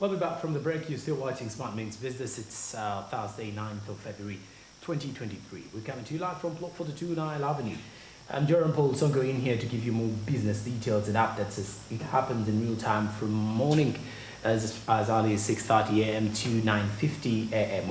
Welcome back from the break. You're still watching Smart Means Business. It's Thursday, 9th of February, 2023. We're coming to you live from Plot 42 Nile Avenue. I'm Joram Paul Songo in here to give you more business details and updates as it happens in real time from morning as early as 6:30 a.m. to 9:50 a.m.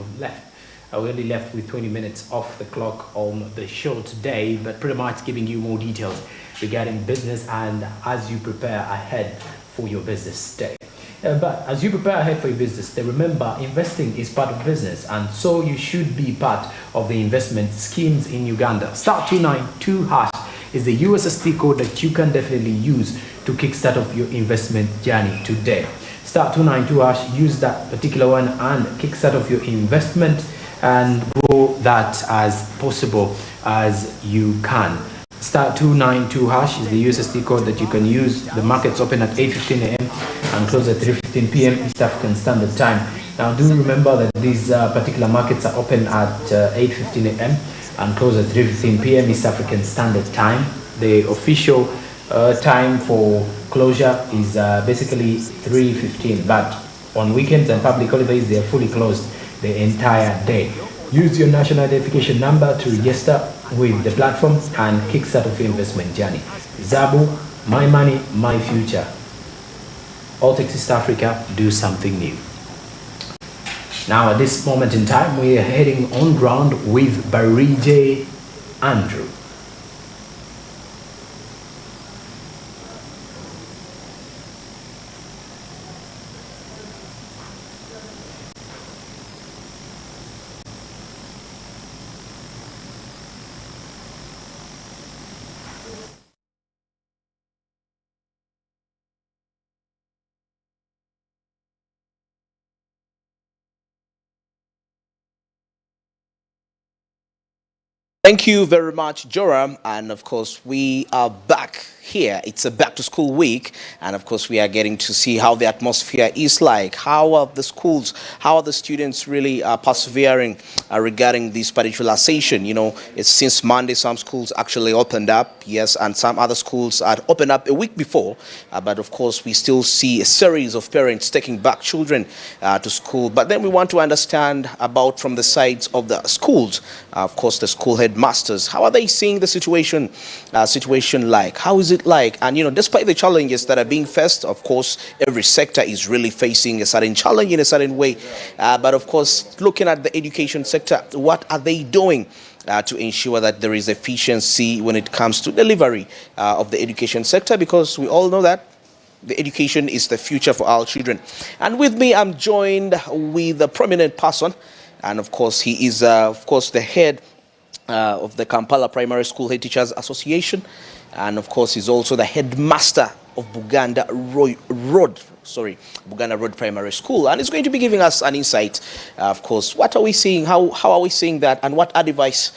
We only left with 20 minutes off the clock on the show today, but pretty much giving you more details regarding business and as you prepare ahead for your business day. But as you prepare ahead for your business, remember investing is part of business, and so you should be part of the investment schemes in Uganda. Star 292 hash is the USSD code that you can definitely use to kickstart off your investment journey today. Star 292 hash, use that particular one and kickstart off your investment and grow that as possible as you can. Star 292 hash is the USSD code that you can use. The markets open at 8:15 a.m. and close at 3:15 p.m. East African Standard Time. Now do remember that these particular markets are open at 8:15 a.m. and close at 3:15 p.m. East African Standard Time. The official time for closure is basically 3:15, but on weekends and public holidays they are fully closed the entire day. Use your national identification number to register with the platform and kickstart of your investment journey. Zabu, my money, my future. All Tech East Africa, do something new. Now at this moment in time, we are heading on ground with Barije Andrew. Thank you very much, Joram. And of course, we are back here. It's a back to school week. And of course, we are getting to see how the atmosphere is like. How are the schools, how are the students really persevering regarding this particular session? You know, it's since Monday, some schools actually opened up. Yes, and some other schools had opened up a week before. But of course, we still see a series of parents taking back children to school. But then we want to understand about from the sides of the schools, of course, the school headmasters. How are they seeing the situation like? How is it like? And you know, despite the challenges that are being faced, of course, every sector is really facing a certain challenge in a certain way. But of course, looking at the education sector, what are they doing to ensure that there is efficiency when it comes to delivery of the education sector? Because we all know that the education is the future for our children. And with me, I'm joined with a prominent person. And of course, he is, of course, the head of the Kampala Primary School Head Teachers Association. And of course, he's also the headmaster of Buganda Road Primary School. And he's going to be giving us an insight. Of course, what are we seeing? How are we seeing that? And what advice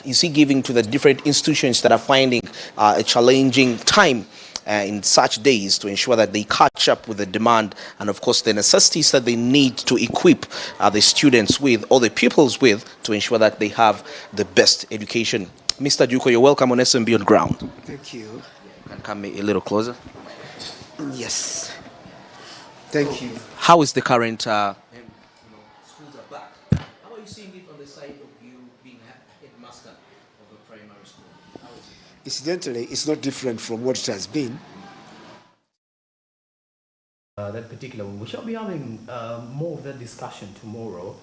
is he giving to the different institutions that are finding a challenging time in such days to ensure that they catch up with the demand and of course the necessities that they need to equip the students with or the pupils with to ensure that they have the best education. Mr. Juko, you're welcome on SMB on ground. Thank you. You can come a little closer. Yes. Thank you. How is the current schools are back? How are you seeing it on the side of you being a headmaster of a primary school? How is it? Incidentally, it's not different from what it has been. That particular one. We shall be having more of that discussion tomorrow,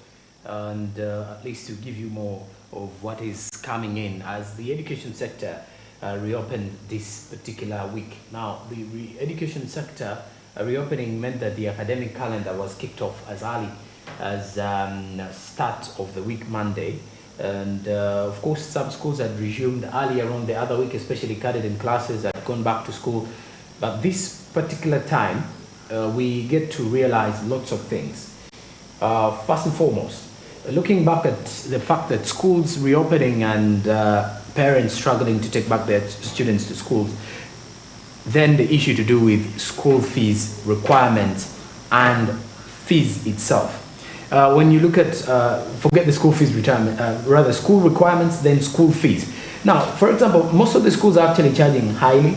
and at least to give you more of what is coming in as the education sector reopened this particular week. Now, the education sector reopening meant that the academic calendar was kicked off as early as start of the week Monday. And of course, some schools had resumed earlier on the other week, especially cadets classes had gone back to school. But this particular time, we get to realize lots of things. First and foremost, looking back at the fact that schools reopening and parents struggling to take back their students to schools, then the issue to do with school fees requirements and fees itself. When you look at, forget the school fees retirement, rather school requirements, then school fees. Now, for example, most of the schools are actually charging highly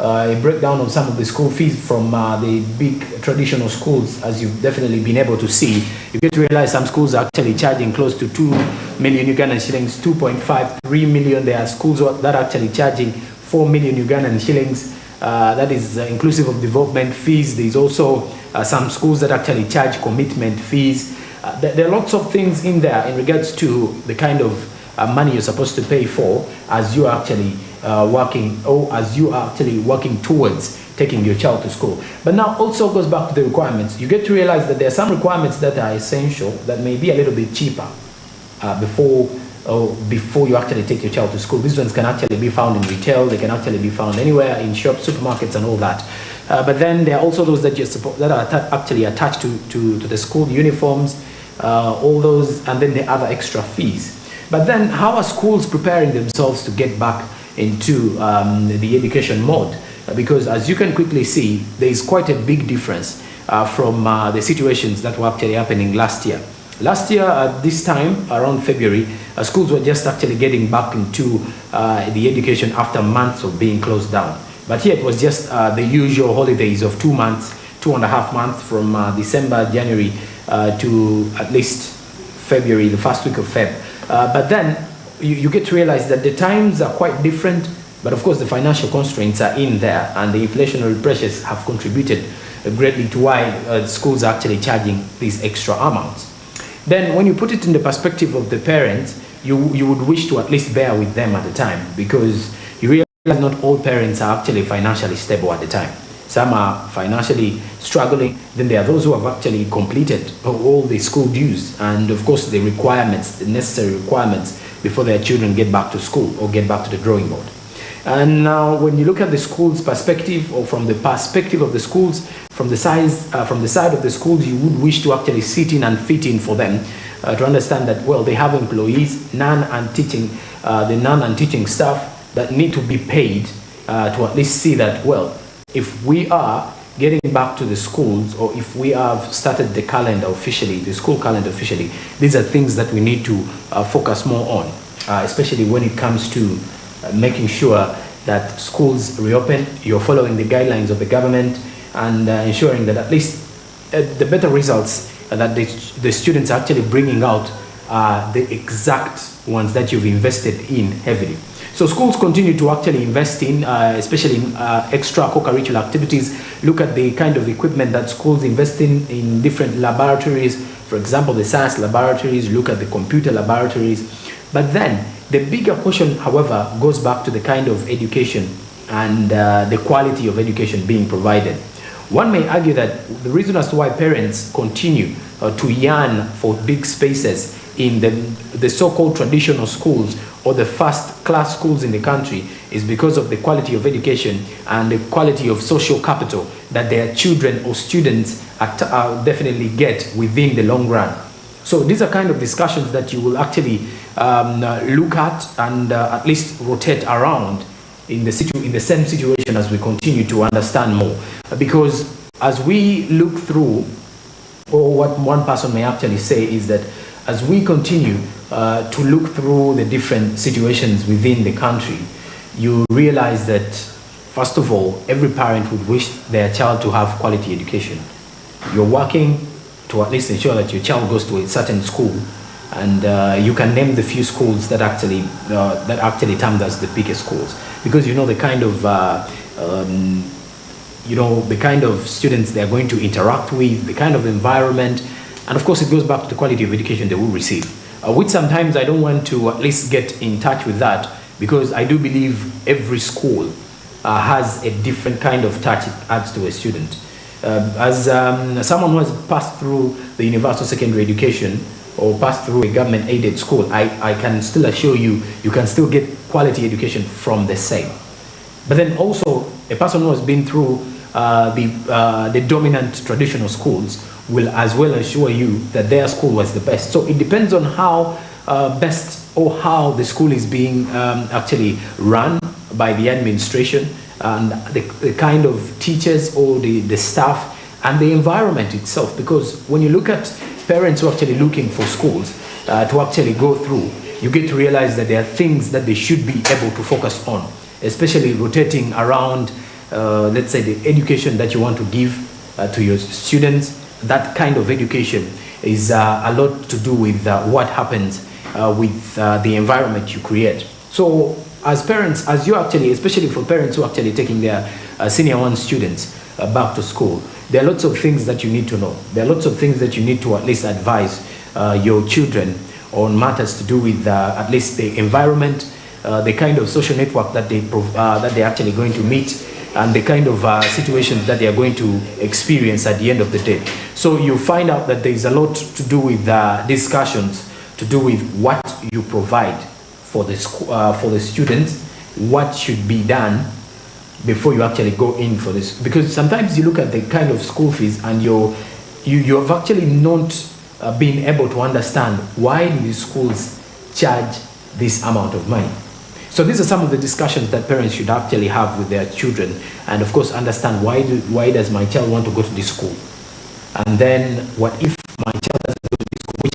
a breakdown of some of the school fees from the big traditional schools, as you've definitely been able to see, you get to realize some schools are actually charging close to 2 million Ugandan shillings, 2.53 million. There are schools that are actually charging 4 million Ugandan shillings. That is inclusive of development fees. There's also some schools that actually charge commitment fees. There are lots of things in there in regards to the kind of money you're supposed to pay for as you are actually working, or as you are actually working towards taking your child to school. But now also goes back to the requirements. You get to realize that there are some requirements that are essential that may be a little bit cheaper before you actually take your child to school. These ones can actually be found in retail. They can actually be found anywhere, in shops, supermarkets, and all that. But then there are also those that are actually attached to the school uniforms, all those, and then the other extra fees. But then how are schools preparing themselves to get back into the education mode? Because as you can quickly see, there is quite a big difference from the situations that were actually happening last year. Last year at this time, around February, schools were just actually getting back into the education after months of being closed down. But here it was just the usual holidays of 2 months, 2.5 months, from December, January to at least February, the first week of Feb. But then you get to realize that the times are quite different, but of course the financial constraints are in there, and the inflationary pressures have contributed greatly to why schools are actually charging these extra amounts. Then when you put it in the perspective of the parents, you would wish to at least bear with them at the time, because you realize not all parents are actually financially stable at the time. Some are financially struggling. Then there are those who have actually completed all the school dues and of course the requirements, the necessary requirements, before their children get back to school or get back to the drawing board. And now when you look at the school's perspective, or from the perspective of the schools, from the side of the schools, you would wish to actually sit in and fit in for them, to understand that, well, they have employees, the non and teaching staff that need to be paid to at least see that, well, if we are getting back to the schools, or if we have started the calendar officially, the school calendar officially, these are things that we need to focus more on, especially when it comes to making sure that schools reopen, you're following the guidelines of the government, and ensuring that at least the better results that the students are actually bringing out are the exact ones that you've invested in heavily. So schools continue to actually invest in, especially in extra co-curricular activities. Look at the kind of equipment that schools invest in different laboratories. For example, the science laboratories, look at the computer laboratories. But then the bigger question, however, goes back to the kind of education and the quality of education being provided. One may argue that the reason as to why parents continue to yearn for big spaces in the so-called traditional schools or the first-class schools in the country is because of the quality of education and the quality of social capital that their children or students definitely get within the long run. So these are kind of discussions that you will actually look at and at least rotate around in the same situation as we continue to understand more. Because as we look through, or what one person may actually say is that as we continue to look through the different situations within the country, you realize that, first of all, every parent would wish their child to have quality education. You're working to at least ensure that your child goes to a certain school, and you can name the few schools that actually termed as the biggest schools, because you know the kind of the kind of students they are going to interact with, the kind of environment, and of course it goes back to the quality of education they will receive, which sometimes I don't want to at least get in touch with that, because I do believe every school has a different kind of touch it adds to a student. As someone who has passed through the universal secondary education or passed through a government-aided school, I can still assure you, you can still get quality education from the same. But then also, a person who has been through the dominant traditional schools will as well assure you that their school was the best. So it depends on how best or how the school is being actually run by the administration, and the kind of teachers or the staff and the environment itself. Because when you look at parents who are actually looking for schools to actually go through, you get to realize that there are things that they should be able to focus on, especially rotating around let's say, the education that you want to give to your students. That kind of education is a lot to do with what happens with the environment you create. So as parents, as you actually, especially for parents who are actually taking their senior one students back to school, there are lots of things that you need to know. There are lots of things that you need to at least advise your children on matters to do with at least the environment, the kind of social network that they're actually going to meet, and the kind of situations that they are going to experience at the end of the day. So you find out that there is a lot to do with discussions to do with what you provide for the students, what should be done before you actually go in for this. Because sometimes you look at the kind of school fees and you have actually not been able to understand why do these schools charge this amount of money. So these are some of the discussions that parents should actually have with their children, and of course understand why does my child want to go to this school, and then what if my child doesn't go to this school, which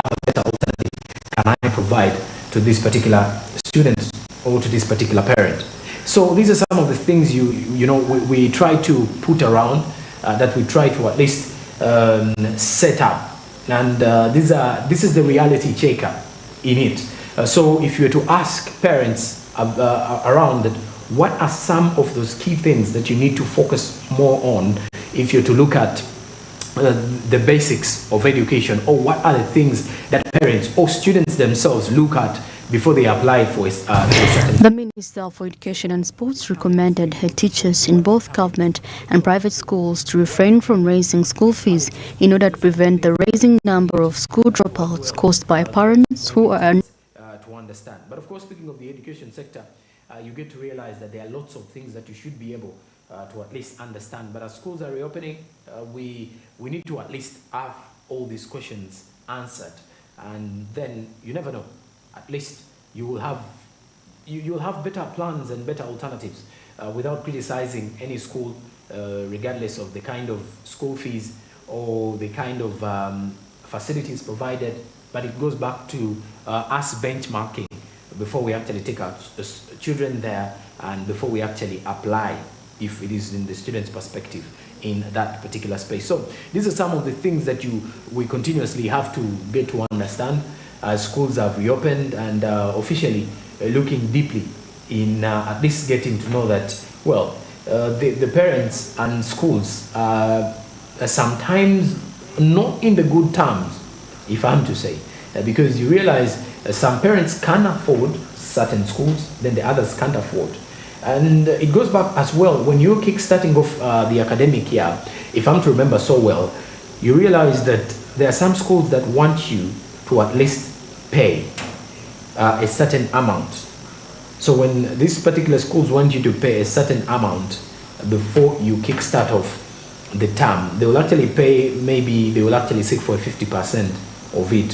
other better alternative can I provide to this particular student or to this particular parent. So these are some of the things we try to put around, that we try to at least set up, and this is the reality checker in it. So if you were to ask parents around that, what are some of those key things that you need to focus more on if you're to look at the basics of education, or what are the things that parents or students themselves look at before they apply for a certain... The Minister for Education and Sports recommended her teachers in both government and private schools to refrain from raising school fees in order to prevent the rising number of school dropouts caused by parents who are... to understand. But of course, speaking of the education sector, you get to realize that there are lots of things that you should be able to at least understand. But as schools are reopening, we need to at least have all these questions answered, and then you never know. At least you will have better plans and better alternatives without criticizing any school, regardless of the kind of school fees or the kind of facilities provided. But it goes back to us benchmarking before we actually take our children there, and before we actually apply, if it is in the student's perspective, in that particular space. So these are some of the things that we continuously have to get to understand as schools have reopened, and officially looking deeply in at least getting to know that, well, the parents and schools are sometimes not in the good terms, if I'm to say, because you realize some parents can afford certain schools, then the others can't afford. And it goes back as well, when you're kick-starting off the academic year, if I'm to remember so well, you realize that there are some schools that want you to at least pay a certain amount. So when these particular schools want you to pay a certain amount before you kick-start off the term, they will actually pay, maybe they will actually seek for 50% of it.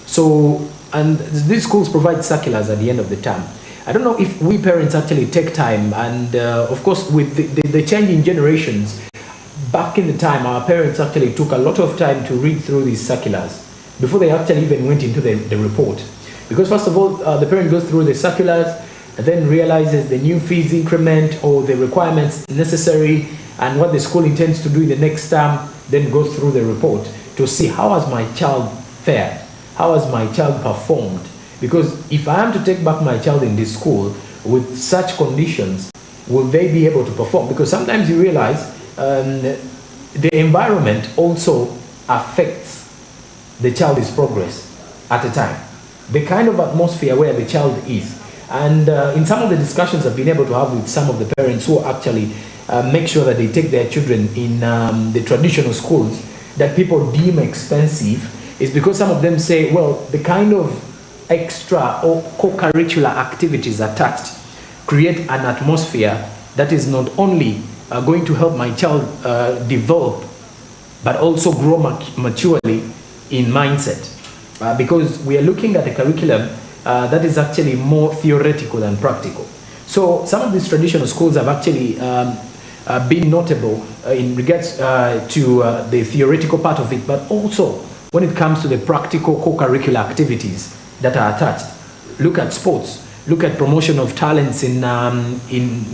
So, and these schools provide circulars at the end of the term. I don't know if we parents actually take time, and of course with the changing generations, back in the time our parents actually took a lot of time to read through these circulars before they actually even went into the report. Because first of all, the parent goes through the circulars and then realizes the new fees increment or the requirements necessary and what the school intends to do in the next term, then goes through the report to see how has my child fared, how has my child performed. Because if I am to take back my child in this school with such conditions, will they be able to perform? Because sometimes you realize the environment also affects the child's progress at a time. The kind of atmosphere where the child is. And in some of the discussions I've been able to have with some of the parents who actually make sure that they take their children in the traditional schools that people deem expensive, is because some of them say, well, the kind of extra or co-curricular activities attached create an atmosphere that is not only going to help my child develop, but also grow maturely in mindset. Because we are looking at a curriculum that is actually more theoretical than practical. So some of these traditional schools have actually been notable in regards to the theoretical part of it, but also when it comes to the practical co-curricular activities that are attached. Look at sports. look at promotion of talents in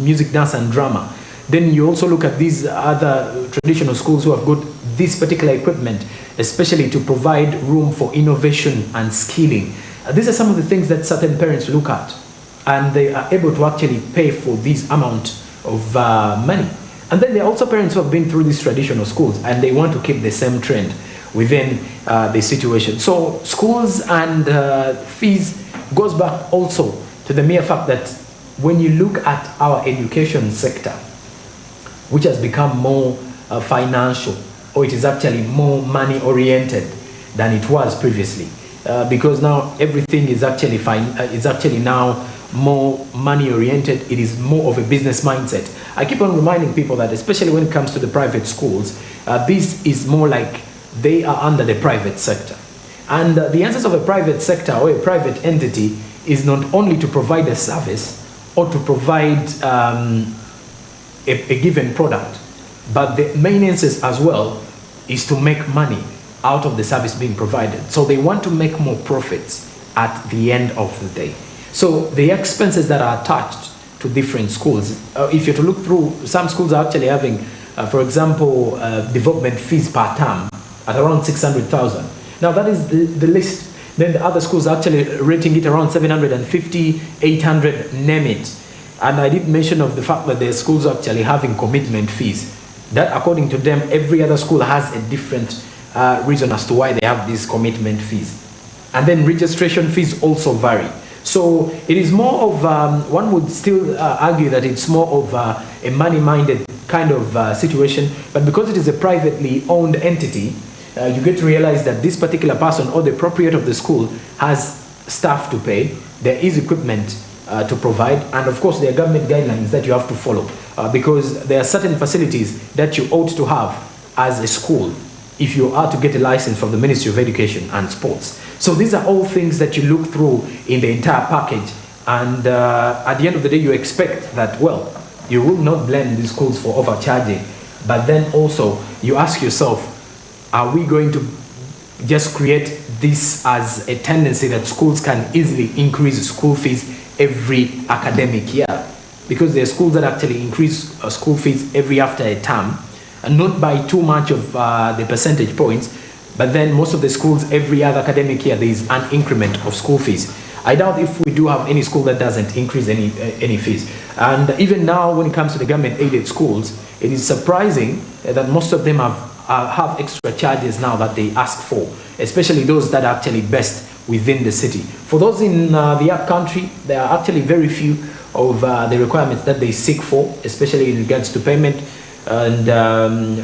music, dance, and drama. Then you also look at these other traditional schools who have got this particular equipment, especially to provide room for innovation and skilling. These are some of the things that certain parents look at, and they are able to actually pay for this amount of money. And then there are also parents who have been through these traditional schools and they want to keep the same trend within the situation. So schools and fees goes back also to the mere fact that when you look at our education sector, which has become more financial, or it is actually more money oriented than it was previously, because now everything is actually now more money oriented. It is more of a business mindset. I keep on reminding people that, especially when it comes to the private schools, this is more like they are under the private sector. And the essence of a private sector or a private entity is not only to provide a service or to provide a given product, but the main essence as well is to make money out of the service being provided. So they want to make more profits at the end of the day. So the expenses that are attached to different schools, if you're to look through, some schools are actually having, for example, development fees per term at around 600,000. Now that is the list. Then the other schools are actually rating it around 750, 800, name it. And I did mention of the fact that the schools are actually having commitment fees. That, according to them, every other school has a different reason as to why they have these commitment fees. And then registration fees also vary. So it is more of, one would still argue that it's more of a money-minded kind of situation, but because it is a privately owned entity, you get to realize that this particular person or the proprietor of the school has staff to pay, there is equipment to provide, and of course there are government guidelines that you have to follow, because there are certain facilities that you ought to have as a school if you are to get a license from the Ministry of Education and Sports. So these are all things that you look through in the entire package, and at the end of the day you expect that, well, you will not blame these schools for overcharging, but then also you ask yourself, are we going to just create this as a tendency that schools can easily increase school fees every academic year? Because there are schools that actually increase school fees every after a term, and not by too much of the percentage points, but then most of the schools every other academic year there is an increment of school fees. I doubt if we do have any school that doesn't increase any fees. And even now when it comes to the government aided schools, it is surprising that most of them have extra charges now that they ask for, especially those that are actually best within the city. For those in the up country, there are actually very few of the requirements that they seek for, especially in regards to payment. And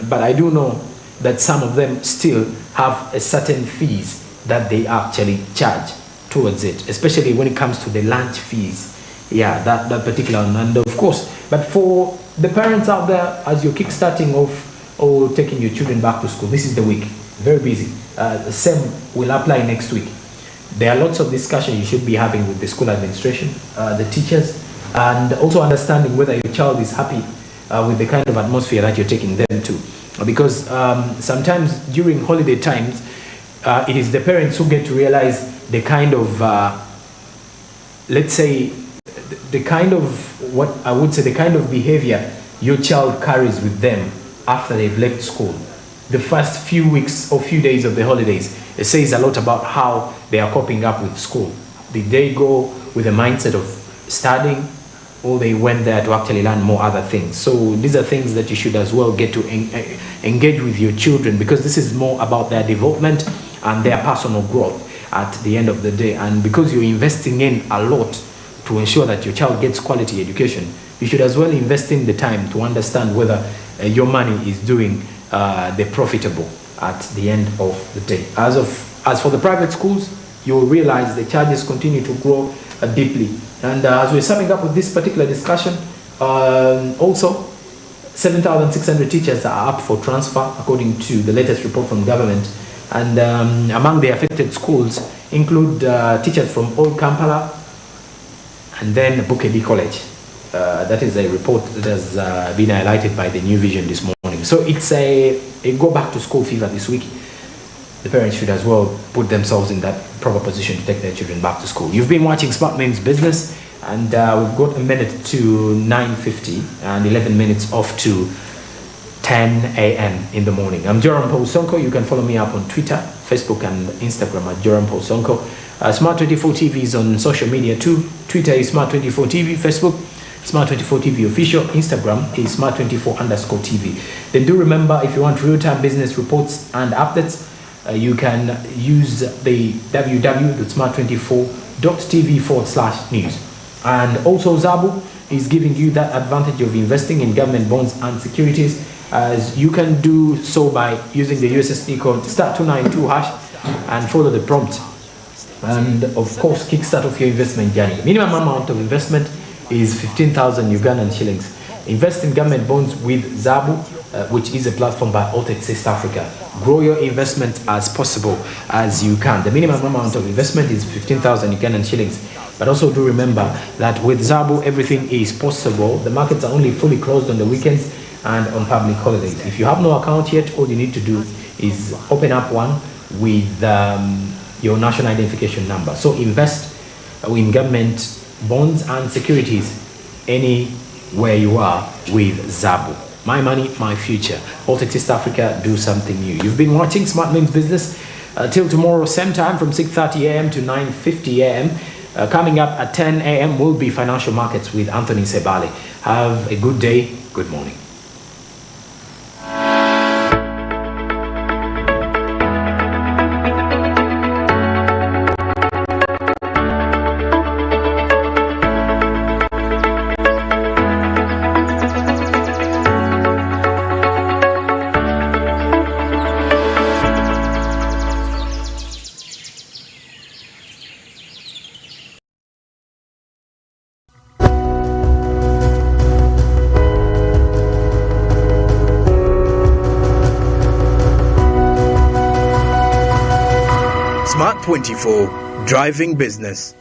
but I do know that some of them still have a certain fees that they actually charge towards it, especially when it comes to the lunch fees. Yeah, that particular one. And of course, but for the parents out there, as you're kickstarting off or taking your children back to school, this is the week, very busy. The same will apply next week. There are lots of discussion you should be having with the school administration, the teachers, and also understanding whether your child is happy with the kind of atmosphere that you're taking them to. Because sometimes during holiday times, it is the parents who get to realize the kind of, let's say, the kind of, what I would say, the kind of behavior your child carries with them after they've left school. The first few weeks or few days of the holidays, it says a lot about how they are coping up with school. Did they go with a mindset of studying, or they went there to actually learn more other things? So these are things that you should as well get to engage with your children, because this is more about their development and their personal growth at the end of the day. And because you're investing in a lot to ensure that your child gets quality education, you should as well invest in the time to understand whether your money is doing the profitable at the end of the day. As for the private schools, you'll realize the charges continue to grow deeply. And as we're summing up with this particular discussion, also 7,600 teachers are up for transfer according to the latest report from government. And among the affected schools include teachers from Old Kampala and then Bukedi College. That is a report that has been highlighted by the New Vision this morning. So it's a go back to school fever this week. The parents should as well put themselves in that proper position to take their children back to school. You've been watching Smart Men's Business, And we've got a minute to 9:50 and 11 minutes off to 10 a.m. in the morning. I'm Joram Paul Sonko. You can follow me up on Twitter, Facebook, and Instagram at Joram Paul Sonko. Smart24 TV is on social media too. Twitter is Smart24 TV, Facebook Smart24 TV official, Instagram is Smart24_TV. Then do remember, if you want real-time business reports and updates, you can use the www.smart24.tv/news. And also Zabu is giving you that advantage of investing in government bonds and securities, as you can do so by using the USSD code *292# and follow the prompt. And of course, kickstart of your investment journey. Minimum amount of investment is 15,000 Ugandan shillings. Invest in government bonds with Zabu, which is a platform by Altex East Africa. Grow your investment as possible as you can. The minimum amount of investment is 15,000 Ugandan shillings. But also do remember that with Zabu, everything is possible. The markets are only fully closed on the weekends and on public holidays. If you have no account yet, all you need to do is open up one with your national identification number. So invest in government bonds and securities anywhere you are with Zabu. My money, my future. Altex East Africa, do something new. You've been watching Smart Means Business. Till tomorrow, same time from 6:30 a.m. to 9:50 a.m. Coming up at 10 a.m. will be Financial Markets with Anthony Sebale. Have a good day. Good morning. Smart24, driving business.